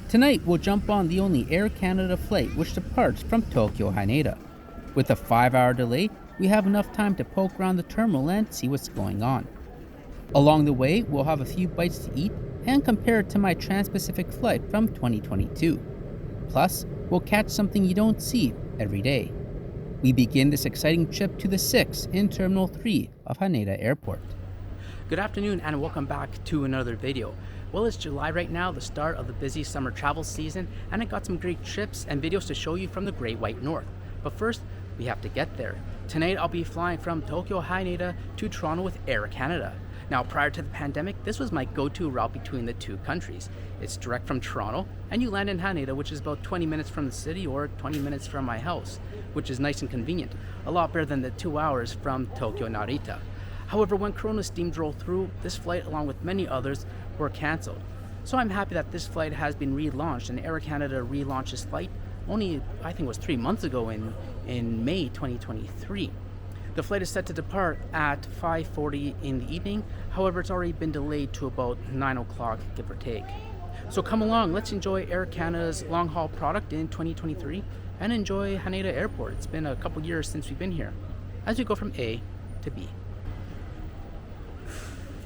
Tonight, we'll jump on the only Air Canada flight which departs from Tokyo Haneda. With a 5-hour delay, we have enough time to poke around the terminal and see what's going on. Along the way, we'll have a few bites to eat and compare it to my Trans-Pacific flight from 2022. Plus, we'll catch something you don't see every day. We begin this exciting trip to the 6 in Terminal 3 of Haneda Airport. Good afternoon and welcome back to another video. Well, it's July right now, the start of the busy summer travel season, and I got some great trips and videos to show you from the Great White North. But first, we have to get there. Tonight, I'll be flying from Tokyo Haneda to Toronto with Air Canada. Now, prior to the pandemic, this was my go-to route between the two countries. It's direct from Toronto, and you land in Haneda, which is about 20 minutes from the city or 20 minutes from my house, which is nice and convenient. A lot better than the 2 hours from Tokyo Narita. However, when Corona steams rolled through, this flight, along with many others, were cancelled. So I'm happy that this flight has been relaunched, and Air Canada relaunched this flight only, I think it was 3 months ago in May 2023. The flight is set to depart at 5:40 in the evening. However, it's already been delayed to about 9 o'clock, give or take. So come along, let's enjoy Air Canada's long-haul product in 2023 and enjoy Haneda Airport. It's been a couple years since we've been here, as we go from A to B.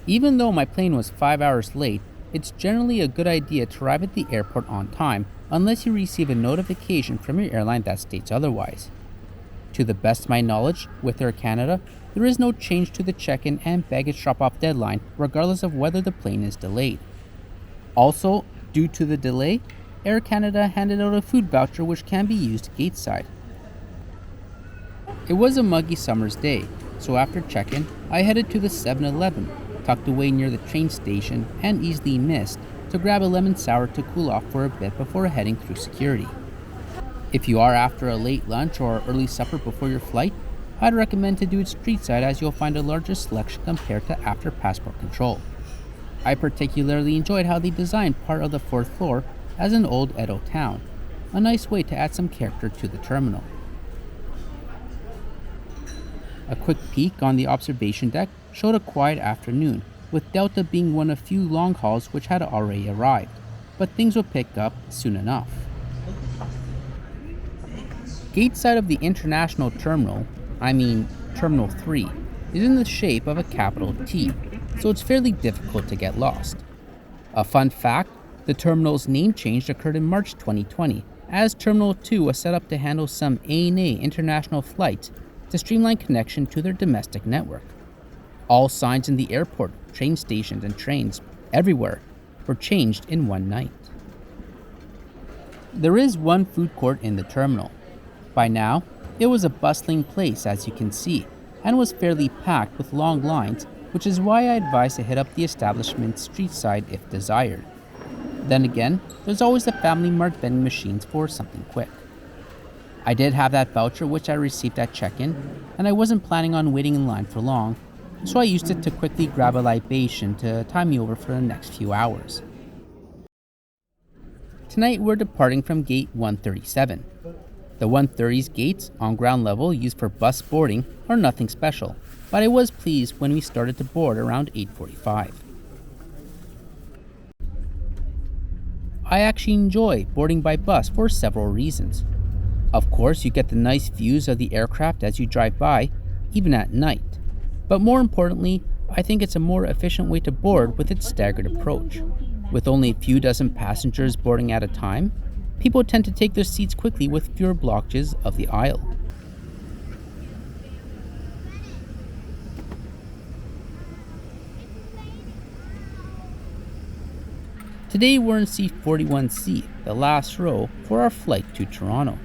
Even though my plane was 5 hours late, it's generally a good idea to arrive at the airport on time unless you receive a notification from your airline that states otherwise. To the best of my knowledge, with Air Canada, there is no change to the check-in and baggage drop-off deadline regardless of whether the plane is delayed. Also, due to the delay, Air Canada handed out a food voucher which can be used gateside. It was a muggy summer's day, so after check-in, I headed to the 7-Eleven, tucked away near the train station and easily missed, to grab a lemon sour to cool off for a bit before heading through security. If you are after a late lunch or early supper before your flight, I'd recommend to do it street side as you'll find a larger selection compared to after passport control. I particularly enjoyed how they designed part of the 4th floor as an old Edo town, a nice way to add some character to the terminal. A quick peek on the observation deck showed a quiet afternoon, with Delta being one of few long hauls which had already arrived, but things will pick up soon enough. Gate side of the international terminal, Terminal 3, is in the shape of a capital T, so it's fairly difficult to get lost. A fun fact, the terminal's name change occurred in March 2020, as Terminal 2 was set up to handle some ANA international flights to streamline connection to their domestic network. All signs in the airport, train stations, and trains, everywhere, were changed in one night. There is one food court in the terminal. By now, it was a bustling place, as you can see, and was fairly packed with long lines, which is why I advise to hit up the establishment street side if desired. Then again, there's always the Family Mart vending machines for something quick. I did have that voucher which I received at check-in, and I wasn't planning on waiting in line for long, so I used it to quickly grab a libation to time me over for the next few hours. Tonight we're departing from gate 137. The 130's gates, on ground level used for bus boarding, are nothing special, but I was pleased when we started to board around 8:45. I actually enjoy boarding by bus for several reasons. Of course, you get the nice views of the aircraft as you drive by, even at night. But more importantly, I think it's a more efficient way to board with its staggered approach. With only a few dozen passengers boarding at a time, people tend to take their seats quickly with fewer blockages of the aisle. Today we're in seat 41C, the last row, for our flight to Toronto.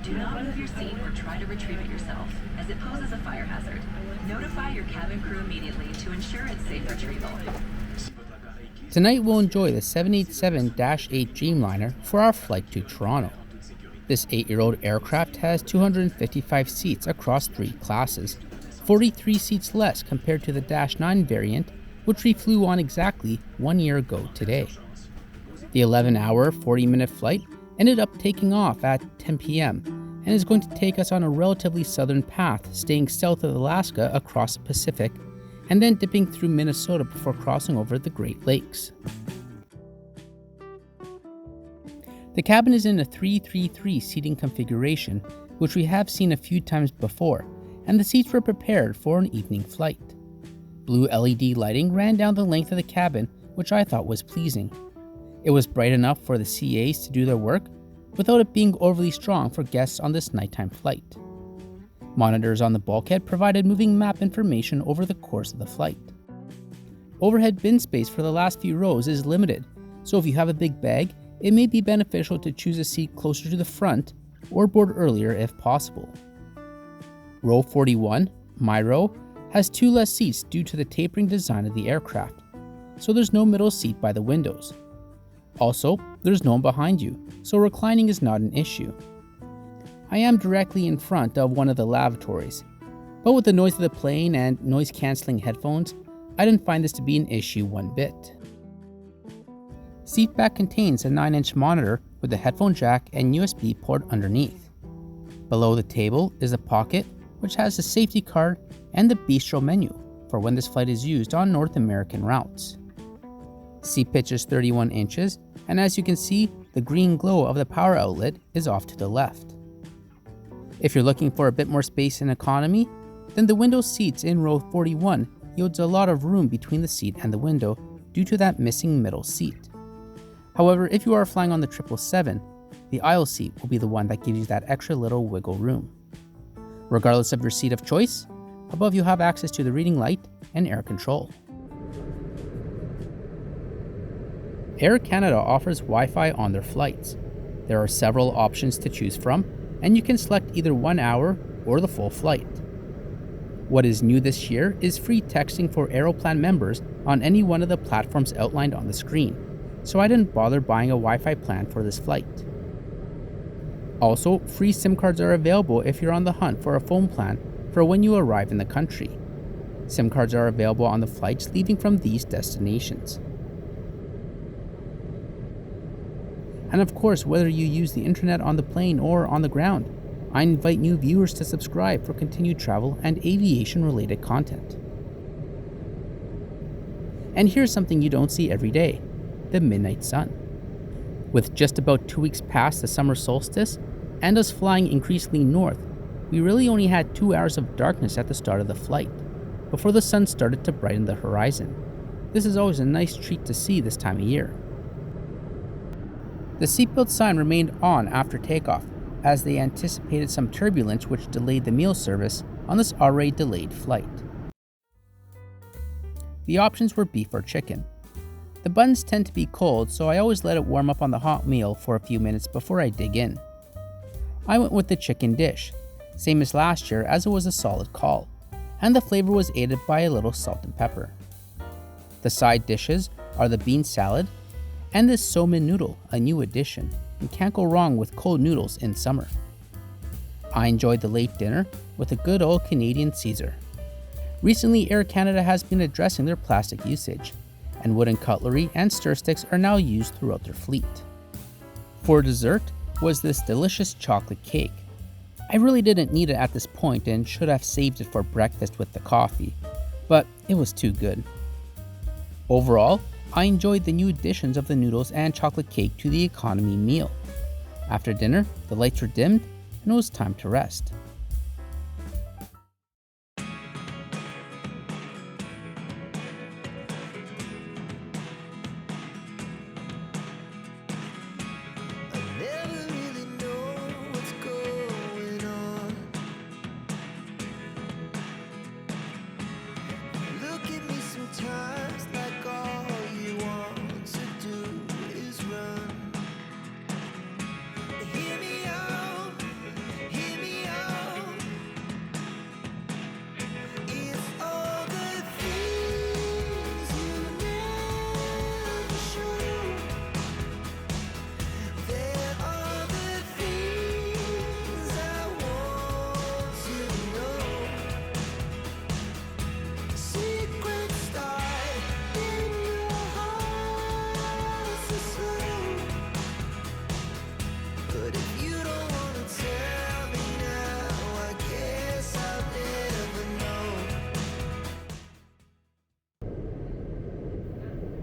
Do not move your seat or try to retrieve it yourself, as it poses a fire hazard. Notify your cabin crew immediately to ensure its safe retrieval. Tonight we'll enjoy the 787-8 Dreamliner for our flight to Toronto. This 8-year-old aircraft has 255 seats across 3 classes, 43 seats less compared to the Dash 9 variant, which we flew on exactly 1 year ago today. The 11-hour, 40-minute flight ended up taking off at 10 p.m. and is going to take us on a relatively southern path, staying south of Alaska across the Pacific, and then dipping through Minnesota before crossing over the Great Lakes. The cabin is in a 3-3-3 seating configuration, which we have seen a few times before, and the seats were prepared for an evening flight. Blue LED lighting ran down the length of the cabin, which I thought was pleasing. It was bright enough for the CAs to do their work, without it being overly strong for guests on this nighttime flight. Monitors on the bulkhead provided moving map information over the course of the flight. Overhead bin space for the last few rows is limited, so if you have a big bag, it may be beneficial to choose a seat closer to the front or board earlier if possible. Row 41, my row, has 2 less seats due to the tapering design of the aircraft, so there's no middle seat by the windows. Also, there's no one behind you, so reclining is not an issue. I am directly in front of one of the lavatories, but with the noise of the plane and noise-cancelling headphones, I didn't find this to be an issue one bit. Seatback contains a 9-inch monitor with a headphone jack and USB port underneath. Below the table is a pocket, which has a safety card and the bistro menu for when this flight is used on North American routes. Seat pitch is 31 inches, and as you can see, the green glow of the power outlet is off to the left. If you're looking for a bit more space and economy, then the window seats in row 41 yields a lot of room between the seat and the window due to that missing middle seat. However, if you are flying on the 777, the aisle seat will be the one that gives you that extra little wiggle room. Regardless of your seat of choice, above you have access to the reading light and air control. Air Canada offers Wi-Fi on their flights. There are several options to choose from, and you can select either 1 hour or the full flight. What is new this year is free texting for Aeroplan members on any one of the platforms outlined on the screen, so I didn't bother buying a Wi-Fi plan for this flight. Also, free SIM cards are available if you're on the hunt for a phone plan for when you arrive in the country. SIM cards are available on the flights leaving from these destinations. And of course, whether you use the internet on the plane or on the ground, I invite new viewers to subscribe for continued travel and aviation-related content. And here's something you don't see every day: the midnight sun. With just about 2 weeks past the summer solstice, and us flying increasingly north, we really only had 2 hours of darkness at the start of the flight, before the sun started to brighten the horizon. This is always a nice treat to see this time of year. The seatbelt sign remained on after takeoff, as they anticipated some turbulence which delayed the meal service on this already delayed flight. The options were beef or chicken. The buns tend to be cold, so I always let it warm up on the hot meal for a few minutes before I dig in. I went with the chicken dish, same as last year, as it was a solid call, and the flavor was aided by a little salt and pepper. The side dishes are the bean salad and this somen noodle, a new addition, and can't go wrong with cold noodles in summer. I enjoyed the late dinner with a good old Canadian Caesar. Recently, Air Canada has been addressing their plastic usage, and wooden cutlery and stir sticks are now used throughout their fleet. For dessert was this delicious chocolate cake. I really didn't need it at this point and should have saved it for breakfast with the coffee, but it was too good. Overall, I enjoyed the new additions of the noodles and chocolate cake to the economy meal. After dinner, the lights were dimmed and it was time to rest.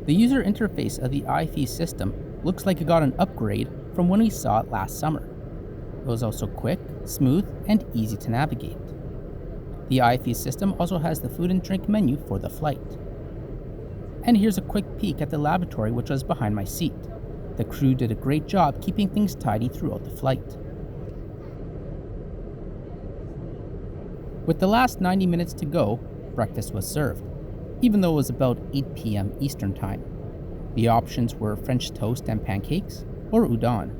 The user interface of the iFi system looks like it got an upgrade from when we saw it last summer. It was also quick, smooth, and easy to navigate. The iFeast system also has the food and drink menu for the flight. And here's a quick peek at the lavatory which was behind my seat. The crew did a great job keeping things tidy throughout the flight. With the last 90 minutes to go, breakfast was served, even though it was about 8 p.m. Eastern Time. The options were French toast and pancakes, or udon.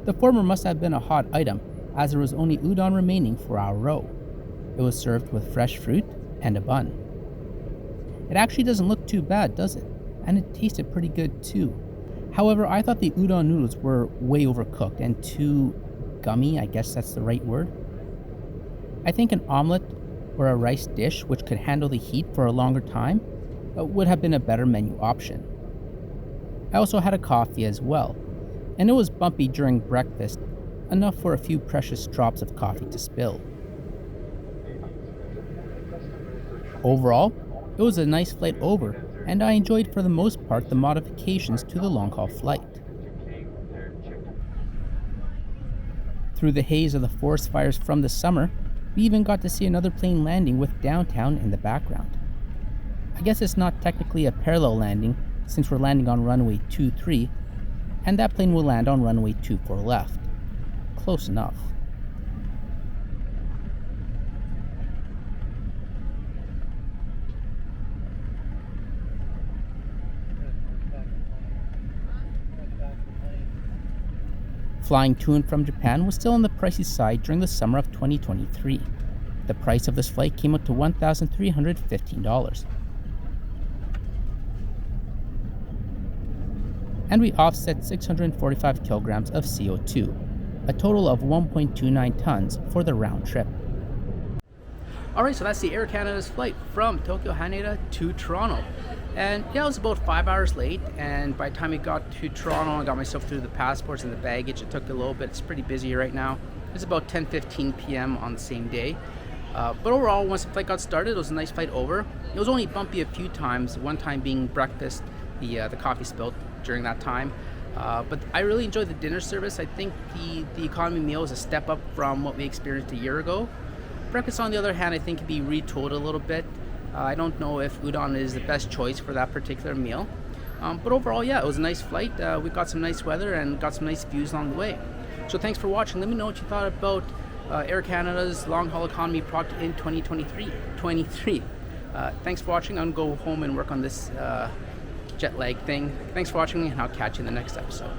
The former must have been a hot item, as there was only udon remaining for our row. It was served with fresh fruit and a bun. It actually doesn't look too bad, does it? And it tasted pretty good too. However, I thought the udon noodles were way overcooked and too gummy, I guess that's the right word. I think an omelet or a rice dish which could handle the heat for a longer time would have been a better menu option. I also had a coffee as well, and it was bumpy during breakfast, enough for a few precious drops of coffee to spill. Overall, it was a nice flight over, and I enjoyed for the most part the modifications to the long-haul flight. Through the haze of the forest fires from the summer, we even got to see another plane landing with downtown in the background. I guess it's not technically a parallel landing since we're landing on runway 23, and that plane will land on runway 24 left. Close enough. Flying to and from Japan was still on the pricey side during the summer of 2023. The price of this flight came out to $1,315. And we offset 645 kilograms of CO2, a total of 1.29 tons for the round trip. Alright, so that's the Air Canada's flight from Tokyo Haneda to Toronto. And yeah, it was about 5 hours late, and by the time we got to Toronto, I got myself through the passports and the baggage. It took a little bit. It's pretty busy right now. It's about 10:15 p.m. on the same day. But overall, once the flight got started, it was a nice flight over. It was only bumpy a few times, one time being breakfast, the coffee spilled during that time. But I really enjoyed the dinner service. I think the economy meal is a step up from what we experienced a year ago. Breakfast, on the other hand, I think can be retooled a little bit. I don't know if udon is the best choice for that particular meal. But overall, yeah, it was a nice flight. We got some nice weather and got some nice views along the way. So thanks for watching. Let me know what you thought about Air Canada's long-haul economy product in 2023. Thanks for watching. I'm going to go home and work on this jet lag thing. Thanks for watching, and I'll catch you in the next episode.